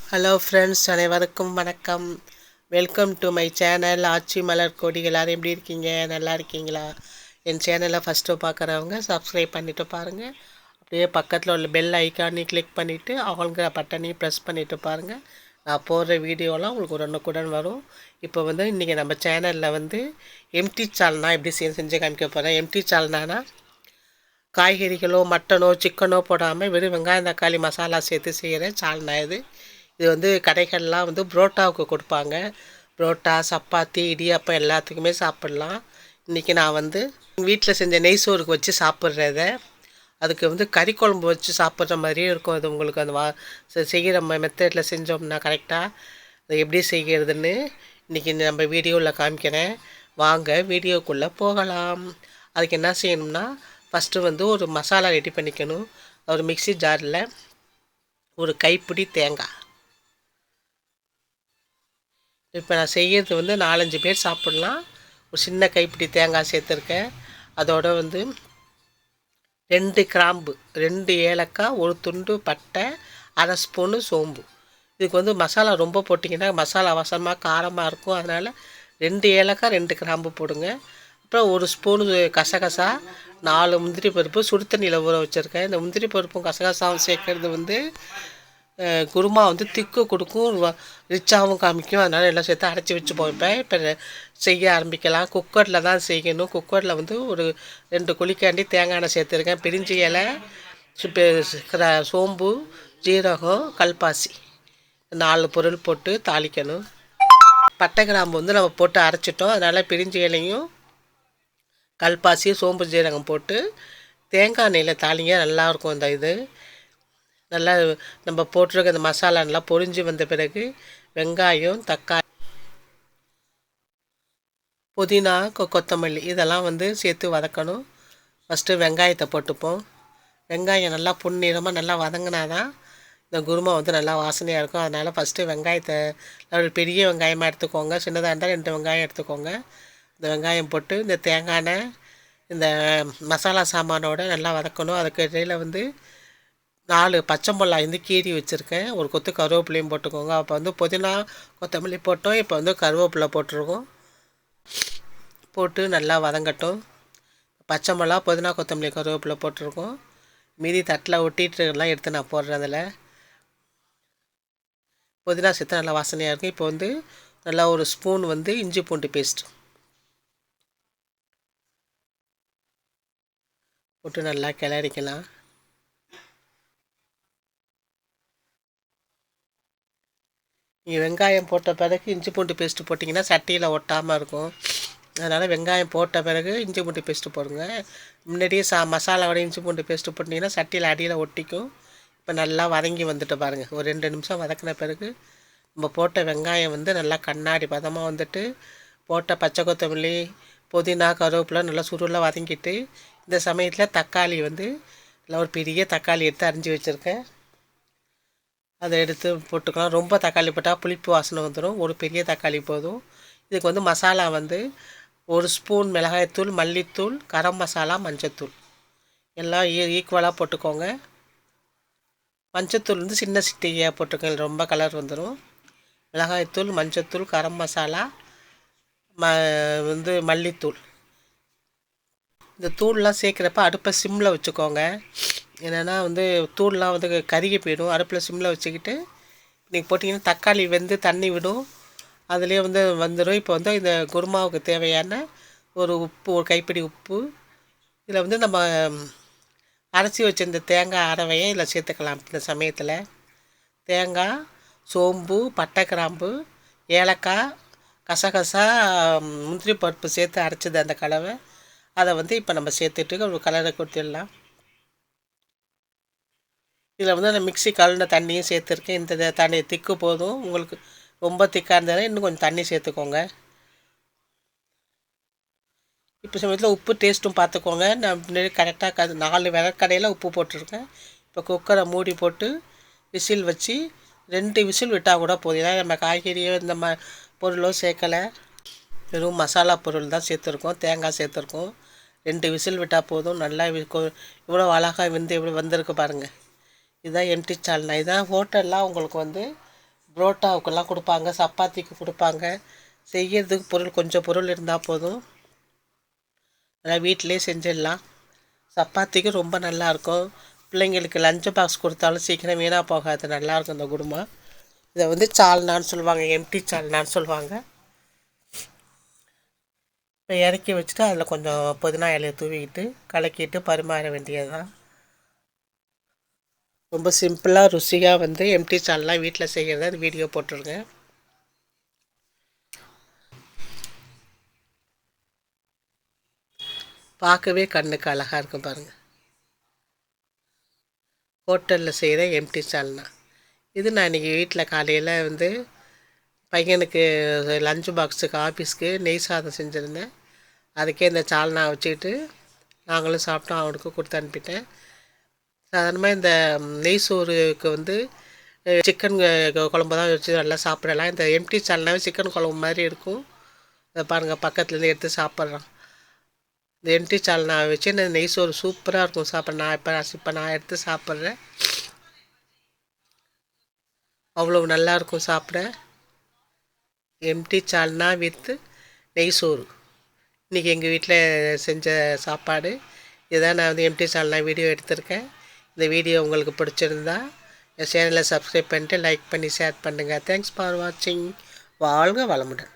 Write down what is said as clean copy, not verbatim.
Hello friends, அனைவருக்கும் வணக்கம். Welcome to my channel ஆச்சி மலர் கொடி. எல்லோரும் எப்படி இருக்கீங்க? நல்லா இருக்கீங்களா? என் சேனலை ஃபஸ்ட்டு பார்க்குறவங்க சப்ஸ்கிரைப் பண்ணிவிட்டு பாருங்கள். அப்படியே பக்கத்தில் உள்ள பெல் ஐக்கானையும் கிளிக் பண்ணிவிட்டு அவங்கிற பட்டனையும் ப்ரெஸ் பண்ணிவிட்டு பாருங்கள். நான் போடுற வீடியோலாம் உங்களுக்கு உடனுக்குடன் வரும். இப்போ இன்றைக்கி நம்ம சேனலில் எம்டி சால்னா எப்படி செஞ்சு காமிக்க போகிறேன். எம்டி சால்னானா காய்கறிகளோ மட்டனோ சிக்கனோ போடாமல் வெறும் வெங்காயம் தக்காளி மசாலா சேர்த்து செய்கிற சால்னா இது கடைகள்லாம் புரோட்டாவுக்கு கொடுப்பாங்க. புரோட்டா, சப்பாத்தி, இடியாப்பம் எல்லாத்துக்குமே சாப்பிட்லாம். இன்றைக்கி நான் வீட்டில் செஞ்ச நெய் சோறுக்கு வச்சு சாப்பிட்றத அதுக்கு கறி குழம்பு வச்சு சாப்பிட்ற மாதிரியே இருக்கும். அது உங்களுக்கு அந்த செய்கிற மெத்தடில் செஞ்சோம்னா கரெக்டாக அதை எப்படி செய்கிறதுன்னு இன்றைக்கி நம்ம வீடியோவில் காமிக்கிறேன். வாங்க வீடியோக்குள்ளே போகலாம். அதுக்கு என்ன செய்யணும்னா, ஃபஸ்ட்டு ஒரு மசாலா ரெடி பண்ணிக்கணும். ஒரு மிக்ஸி ஜாரில் ஒரு கைப்பிடி தேங்காய். இப்போ நான் செய்கிறது 4-5 பேர் சாப்பிட்லாம். ஒரு சின்ன கைப்பிடி தேங்காய் சேர்த்துருக்கேன். அதோட 2 கிராம்பு, 2 ஏலக்காய், ஒரு துண்டு பட்டை, அரை ஸ்பூனு சோம்பு. இதுக்கு மசாலா ரொம்ப போட்டிங்கன்னா மசாலா அவசரமாக காரமாக இருக்கும். அதனால் 2 ஏலக்காய், 2 கிராம்பு போடுங்க. அப்புறம் ஒரு ஸ்பூனு கசகசா, 4 முந்திரி பருப்பு சுடு தண்ணியில் ஊற வச்சுருக்கேன். இந்த முந்திரி பருப்பும் கசகசாவும் சேர்க்கறது குருமா திக்கு கொடுக்கும், ரிச்சாகவும் காமிக்கும். அதனால் எல்லாம் சேர்த்து அரைச்சி வச்சு போய்ப்பேன். இப்போ செய்ய ஆரம்பிக்கலாம். குக்கரில் தான் செய்யணும். குக்கரில் ஒரு 2 குழிக்காண்டி தேங்காய் எண்ணெய் சேர்த்துருக்கேன். பிரிஞ்சி இலை, சோம்பு, ஜீரகம், கல்பாசி 4 பொருள் போட்டு தாளிக்கணும். பட்டை கிராம்பு நம்ம போட்டு அரைச்சிட்டோம். அதனால் பிரிஞ்சி இலையும் கல்பாசி, சோம்பு, ஜீரகம் போட்டு தேங்காய் எண்ணெயில் தாளிங்க. நல்லாயிருக்கும். இது நல்லா நம்ம போட்டிருக்க அந்த மசாலா நல்லா பொரிஞ்சு வந்த பிறகு வெங்காயம், தக்காளி, புதினா, கொத்தமல்லி இதெல்லாம் சேர்த்து வதக்கணும். ஃபஸ்ட்டு வெங்காயத்தை போட்டுப்போம். வெங்காயம் நல்லா பொன்னிறமாக நல்லா வதங்கினா தான் இந்த குருமா நல்லா வாசனையாக இருக்கும். அதனால் ஃபஸ்ட்டு வெங்காயத்தை ஒரு பெரிய வெங்காயமாக எடுத்துக்கோங்க. சின்னதாக இருந்தால் 2 வெங்காயம் எடுத்துக்கோங்க. இந்த வெங்காயம் போட்டு இந்த தேங்காய் எண்ணெய் இந்த மசாலா சாமானோடு நல்லா வதக்கணும். அதுக்கு இடையில் 4 பச்சை மிளகாய் கீரி வச்சுருக்கேன். ஒரு கொத்து கருவேப்பிலையும் போட்டுக்கோங்க. அப்போ புதினா, கொத்தமல்லி போட்டோம். இப்போ கருவேப்பிலை போட்டுருக்கோம். போட்டு நல்லா வதங்கட்டும். பச்சை மிளகா, புதினா, கொத்தமல்லி, கருவேப்பிலை போட்டிருக்கோம். மீதி தட்டில் ஒட்டிட்டுலாம் எடுத்து நான் போடுறேன். அதில் புதினா சேர்த்து நல்லா வாசனையாக இருக்கும். இப்போ நல்லா ஒரு ஸ்பூன் இஞ்சி பூண்டு பேஸ்ட் போட்டு நல்லா கிளறிக்கலாம். நீங்கள் வெங்காயம் போட்ட பிறகு இஞ்சி பூண்டு பேஸ்ட்டு போட்டிங்கன்னா சட்டியில் ஒட்டாமல் இருக்கும். அதனால் வெங்காயம் போட்ட பிறகு இஞ்சி பூண்டு பேஸ்ட்டு போடுங்க. முன்னாடியே மசாலாவோட இஞ்சி பூண்டு பேஸ்ட்டு போட்டிங்கன்னா சட்டியில் அடியில் ஒட்டிக்கும். இப்போ நல்லா வதங்கி வந்துட்டு பாருங்கள். ஒரு 2 நிமிஷம் வதக்கின பிறகு நம்ம போட்ட வெங்காயம் நல்லா கண்ணாடி பதமாக போட்ட பச்சை கொத்தமல்லி, புதினா, கருவேப்பிலை நல்லா சுருளாக வதங்கிட்டு இந்த சமயத்தில் தக்காளி நல்லா ஒரு பெரிய தக்காளி எடுத்து அரிஞ்சு வச்சுருக்கேன். அதை எடுத்து போட்டுக்கலாம். ரொம்ப தக்காளி போட்டால் புளிப்பு வாசனை வந்துடும். ஒரு பெரிய தக்காளி போதும். இதுக்கு மசாலா 1 ஸ்பூன் மிளகாய்த்தூள், மல்லித்தூள், கரம் மசாலா, மஞ்சத்தூள் எல்லாம் ஈக்குவலாக போட்டுக்கோங்க. மஞ்சத்தூள் சின்ன சிட்டியாக போட்டுக்கோங்க, ரொம்ப கலர் வந்துடும். மிளகாய்த்தூள், மஞ்சத்தூள், கரம் மசாலா, மல்லித்தூள். இந்த தூள்லாம் சேர்க்குறப்ப அடுப்பை சிம்மில் வச்சுக்கோங்க. என்னென்னா தூள்லாம் கருகி போயிடும். அடுப்பில் சிம்மில் வச்சுக்கிட்டு நீங்கள் போட்டிங்கன்னா தக்காளி தண்ணி விடும். அதுலேயே வந்துடும். இப்போ இந்த குருமாவுக்கு தேவையான ஒரு உப்பு, ஒரு கைப்பிடி உப்பு. இதில் நம்ம அரைச்சி வச்ச இந்த தேங்காய் அரவையை இதில் சேர்த்துக்கலாம். இந்த சமயத்தில் தேங்காய், சோம்பு, பட்டை, கிராம்பு, ஏலக்காய், கசகசா, முந்திரி பருப்பு சேர்த்து அரைச்சது அந்த கலவை அதை இப்போ நம்ம சேர்த்துட்டு ஒரு கலரை கொடுத்துடலாம். இதில் நான் மிக்ஸி கலந்த தண்ணியும் சேர்த்துருக்கேன். இந்த தண்ணி திக்கு போதும். உங்களுக்கு ரொம்ப திக்காக இருந்தாலும் இன்னும் கொஞ்சம் தண்ணி சேர்த்துக்கோங்க. இப்போ சமயத்தில் உப்பு டேஸ்ட்டும் பார்த்துக்கோங்க. நான் முன்னாடி கரெக்டாக 4 விளக்கடையில் உப்பு போட்டிருக்கேன். இப்போ குக்கரை மூடி போட்டு விசில் வச்சு 2 விசில் விட்டால் கூட போதும். ஏன்னா நம்ம காய்கறியோ இந்த பொருளோ சேர்க்கலை, வெறும் மசாலா பொருள் தான் சேர்த்துருக்கோம். தேங்காய் சேர்த்துருக்கோம். 2 விசில் விட்டால் போதும். நல்லா இவ்வளோ அழகாக எப்படி வந்திருக்கு பாருங்கள். இதுதான் எம்டி சால்னா. இதுதான் ஹோட்டல்லாம் உங்களுக்கு புரோட்டாவுக்கெல்லாம் கொடுப்பாங்க, சப்பாத்திக்கு கொடுப்பாங்க. செய்கிறதுக்கு கொஞ்சம் பொருள் இருந்தால் போதும், நல்லா வீட்டிலே செஞ்சிடலாம். சப்பாத்திக்கு ரொம்ப நல்லாயிருக்கும். பிள்ளைங்களுக்கு லஞ்சு பாக்ஸ் கொடுத்தாலும் சீக்கிரம் வீணாக போகாது, நல்லாயிருக்கும் இந்த குருமா. இதை வந்து சால்னான்னு சொல்லுவாங்க, எம்டி சால்னான்னு சொல்லுவாங்க. இப்போ இறக்கி வச்சுட்டு அதில் கொஞ்சம் புதினா இலையை தூவிக்கிட்டு கலக்கிட்டு பரிமாற வேண்டியது தான். ரொம்ப சிம்பிளாக ருசியாக வந்து எம்டி சால்னா வீட்டில் செய்கிறத அந்த வீடியோ போட்டுருங்க. பார்க்கவே கண்ணுக்கு அழகாக இருக்கும் பாருங்கள். ஹோட்டலில் செய்கிற எம்டி சால்னா இது நான் இன்றைக்கி வீட்டில் காலையில் வந்து பையனுக்கு லஞ்சு பாக்ஸுக்கு ஆஃபீஸ்க்கு நெய் சாதம் செஞ்சுருந்தேன். அதுக்கே இந்த சால்னா வச்சுக்கிட்டு நாங்களும் சாப்பிட்டோம், அவனுக்கு கொடுத்து அனுப்பிட்டேன். சாதாரணமாக இந்த நெய் சோறுக்கு வந்து சிக்கன் குழம்பு தான் வச்சு நல்லா சாப்பிடலாம். இந்த எம்டி சால்னாவே சிக்கன் குழம்பு மாதிரி இருக்கும். அதை பாருங்கள், பக்கத்துலேருந்து எடுத்து சாப்பிட்றான். இந்த எம்டி சால்னா வச்சு இந்த நெய் சோறு சூப்பராக இருக்கும் சாப்பிட்ற. நான் எடுத்து சாப்பிட்றேன். அவ்வளோ நல்லாயிருக்கும் சாப்பிட. எம்டி சால்னா வித்து நெய் சோறு இன்றைக்கி எங்கள் வீட்டில் செஞ்ச சாப்பாடு இதுதான். நான் வந்து எம்டி சால்னா வீடியோ எடுத்திருக்கேன். இந்த வீடியோ உங்களுக்கு பிடிச்சிருந்தா என் சேனலை சப்ஸ்கிரைப் பண்ணிட்டு லைக் பண்ணி ஷேர் பண்ணுங்கள். தேங்க்ஸ் ஃபார் வாட்சிங். வாழ்க வளமுடன்.